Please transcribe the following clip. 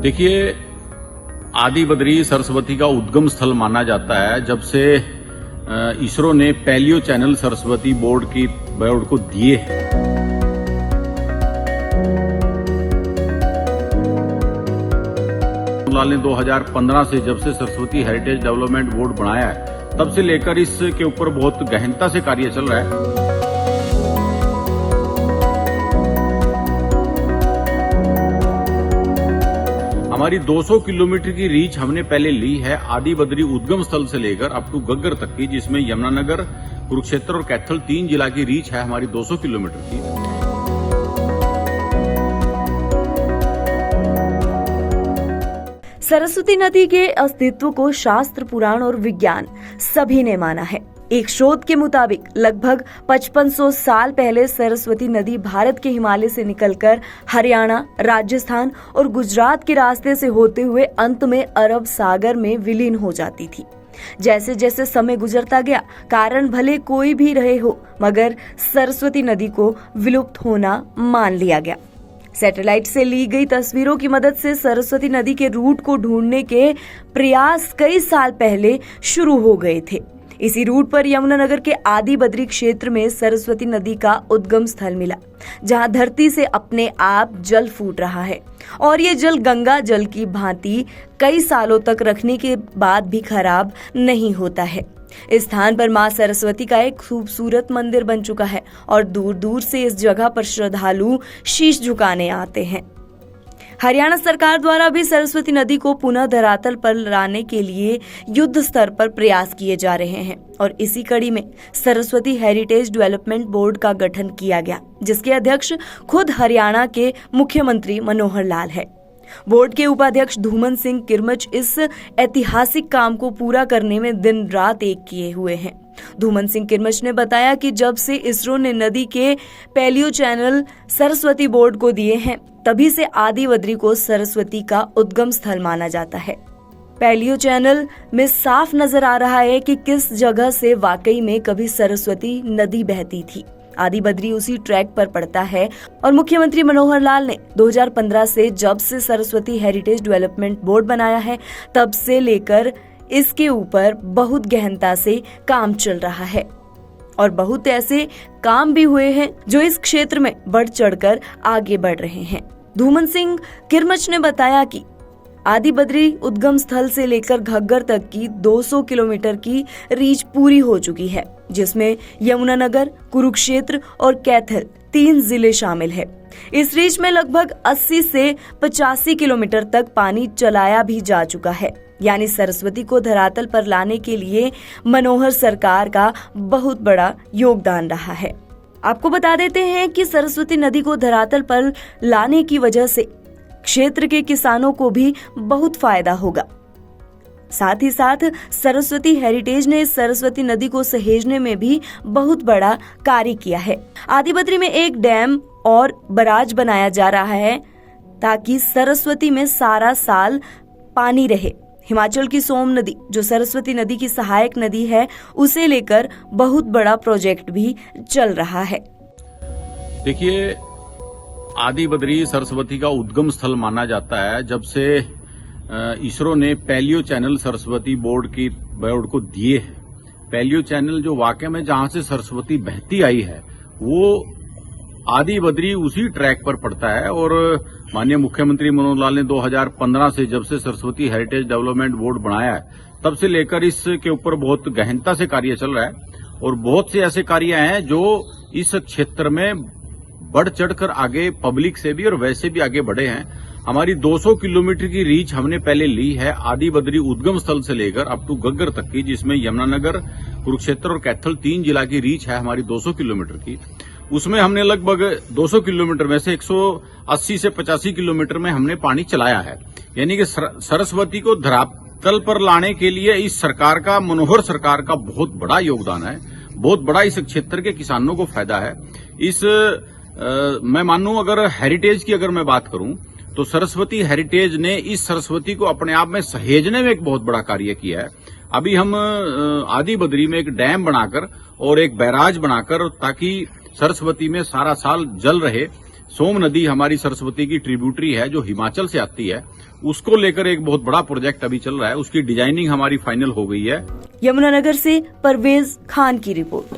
देखिए, आदि बद्री सरस्वती का उद्गम स्थल माना जाता है। जब से इसरो ने पैलियो चैनल सरस्वती बोर्ड को दिए हैं, ने 2015 से जब से सरस्वती हेरिटेज डेवलपमेंट बोर्ड बनाया है, तब से लेकर इसके ऊपर बहुत गहनता से कार्य चल रहा है। हमारी 200 किलोमीटर की रीच हमने पहले ली है आदि बद्री उद्गम स्थल से लेकर अप टू गग्गर तक की, जिसमें यमुनानगर, कुरुक्षेत्र और कैथल 3 जिला की रीच है हमारी 200 किलोमीटर की। सरस्वती नदी के अस्तित्व को शास्त्र, पुराण और विज्ञान सभी ने माना है। एक शोध के मुताबिक लगभग 5500 साल पहले सरस्वती नदी भारत के हिमालय से निकलकर हरियाणा, राजस्थान और गुजरात के रास्ते से होते हुए अंत में अरब सागर में विलीन हो जाती थी। जैसे जैसे समय गुजरता गया, कारण भले कोई भी रहे हो, मगर सरस्वती नदी को विलुप्त होना मान लिया गया। सैटेलाइट से ली गई तस्वीरों की मदद से सरस्वती नदी के रूट को ढूंढने के प्रयास कई साल पहले शुरू हो गए थे। इसी रूट पर यमुनानगर के आदि बद्री क्षेत्र में सरस्वती नदी का उद्गम स्थल मिला, जहां धरती से अपने आप जल फूट रहा है और ये जल गंगा जल की भांति कई सालों तक रखने के बाद भी खराब नहीं होता है। इस स्थान पर मां सरस्वती का एक खूबसूरत मंदिर बन चुका है और दूर दूर से इस जगह पर श्रद्धालु शीश झुकाने आते हैं। हरियाणा सरकार द्वारा भी सरस्वती नदी को पुनः धरातल पर लाने के लिए युद्ध स्तर पर प्रयास किए जा रहे हैं और इसी कड़ी में सरस्वती हेरिटेज डेवलपमेंट बोर्ड का गठन किया गया, जिसके अध्यक्ष खुद हरियाणा के मुख्यमंत्री मनोहर लाल है। बोर्ड के उपाध्यक्ष धूमन सिंह किरमच इस ऐतिहासिक काम को पूरा करने में दिन रात एक किए हुए हैं। धूमन सिंह किरमच ने बताया कि जब से इसरो ने नदी के पैलियो चैनल सरस्वती बोर्ड को दिए हैं, तभी से आदि बद्री को सरस्वती का उद्गम स्थल माना जाता है। पैलियो चैनल में साफ नजर आ रहा है कि किस जगह से वाकई में कभी सरस्वती नदी बहती थी। आदि बद्री उसी ट्रैक पर पड़ता है और मुख्यमंत्री मनोहर लाल ने 2015 से जब से सरस्वती हेरिटेज डेवलपमेंट बोर्ड बनाया है, तब से लेकर इसके ऊपर बहुत गहनता से काम चल रहा है और बहुत ऐसे काम भी हुए हैं जो इस क्षेत्र में बढ़ चढ़कर आगे बढ़ रहे हैं। धूमन सिंह किरमच ने बताया कि आदि बद्री उद्गम स्थल से लेकर घग्गर तक की 200 किलोमीटर की रीच पूरी हो चुकी है, जिसमें यमुनानगर, कुरुक्षेत्र और कैथल 3 जिले शामिल है। इस रीच में लगभग 80 से 85 किलोमीटर तक पानी चलाया भी जा चुका है, यानी सरस्वती को धरातल पर लाने के लिए मनोहर सरकार का बहुत बड़ा योगदान रहा है। आपको बता देते हैं कि सरस्वती नदी को धरातल पर लाने की वजह से क्षेत्र के किसानों को भी बहुत फायदा होगा। साथ ही साथ सरस्वती हेरिटेज ने सरस्वती नदी को सहेजने में भी बहुत बड़ा कार्य किया है। आदि बद्री में एक डैम और बराज बनाया जा रहा है ताकि सरस्वती में सारा साल पानी रहे। हिमाचल की सोम नदी, जो सरस्वती नदी की सहायक नदी है, उसे लेकर बहुत बड़ा प्रोजेक्ट भी चल रहा है। देखिए, आदि बद्री सरस्वती का उद्गम स्थल माना जाता है। जब से इसरो ने पैलियो चैनल सरस्वती बोर्ड को दिए हैं, पैलियो चैनल जो वाकई में जहां से सरस्वती बहती आई है, वो आदि बद्री उसी ट्रैक पर पड़ता है और माननीय मुख्यमंत्री मनोहर लाल ने 2015 से जब से सरस्वती हेरिटेज डेवलपमेंट बोर्ड बनाया है, तब से लेकर इसके ऊपर बहुत गहनता से कार्य चल रहा है और बहुत से ऐसे कार्य हैं जो इस क्षेत्र में बढ़ चढ़कर आगे पब्लिक से भी और वैसे भी आगे बढ़े हैं। हमारी 200 किलोमीटर की रीच हमने पहले ली है आदि बद्री उद्गम स्थल से लेकर अप टू गग्गर तक की, जिसमें यमुनानगर, कुरुक्षेत्र और कैथल 3 जिला की रीच है हमारी 200 किलोमीटर की। उसमें हमने लगभग 200 किलोमीटर में से 180 से 85 किलोमीटर में हमने पानी चलाया है, यानी कि सरस्वती को धरातल पर लाने के लिए इस सरकार का, मनोहर सरकार का बहुत बड़ा योगदान है। बहुत बड़ा इस क्षेत्र के किसानों को फायदा है। मैं मानूं, अगर हेरिटेज की अगर मैं बात करूं तो सरस्वती हेरिटेज ने इस सरस्वती को अपने आप में सहेजने में एक बहुत बड़ा कार्य किया है। अभी हम आदि बद्री में एक डैम बनाकर और एक बैराज बनाकर, ताकि सरस्वती में सारा साल जल रहे, सोम नदी हमारी सरस्वती की ट्रिब्यूटरी है जो हिमाचल से आती है, उसको लेकर एक बहुत बड़ा प्रोजेक्ट अभी चल रहा है। उसकी डिजाइनिंग हमारी फाइनल हो गई है। यमुनानगर से परवेज खान की रिपोर्ट।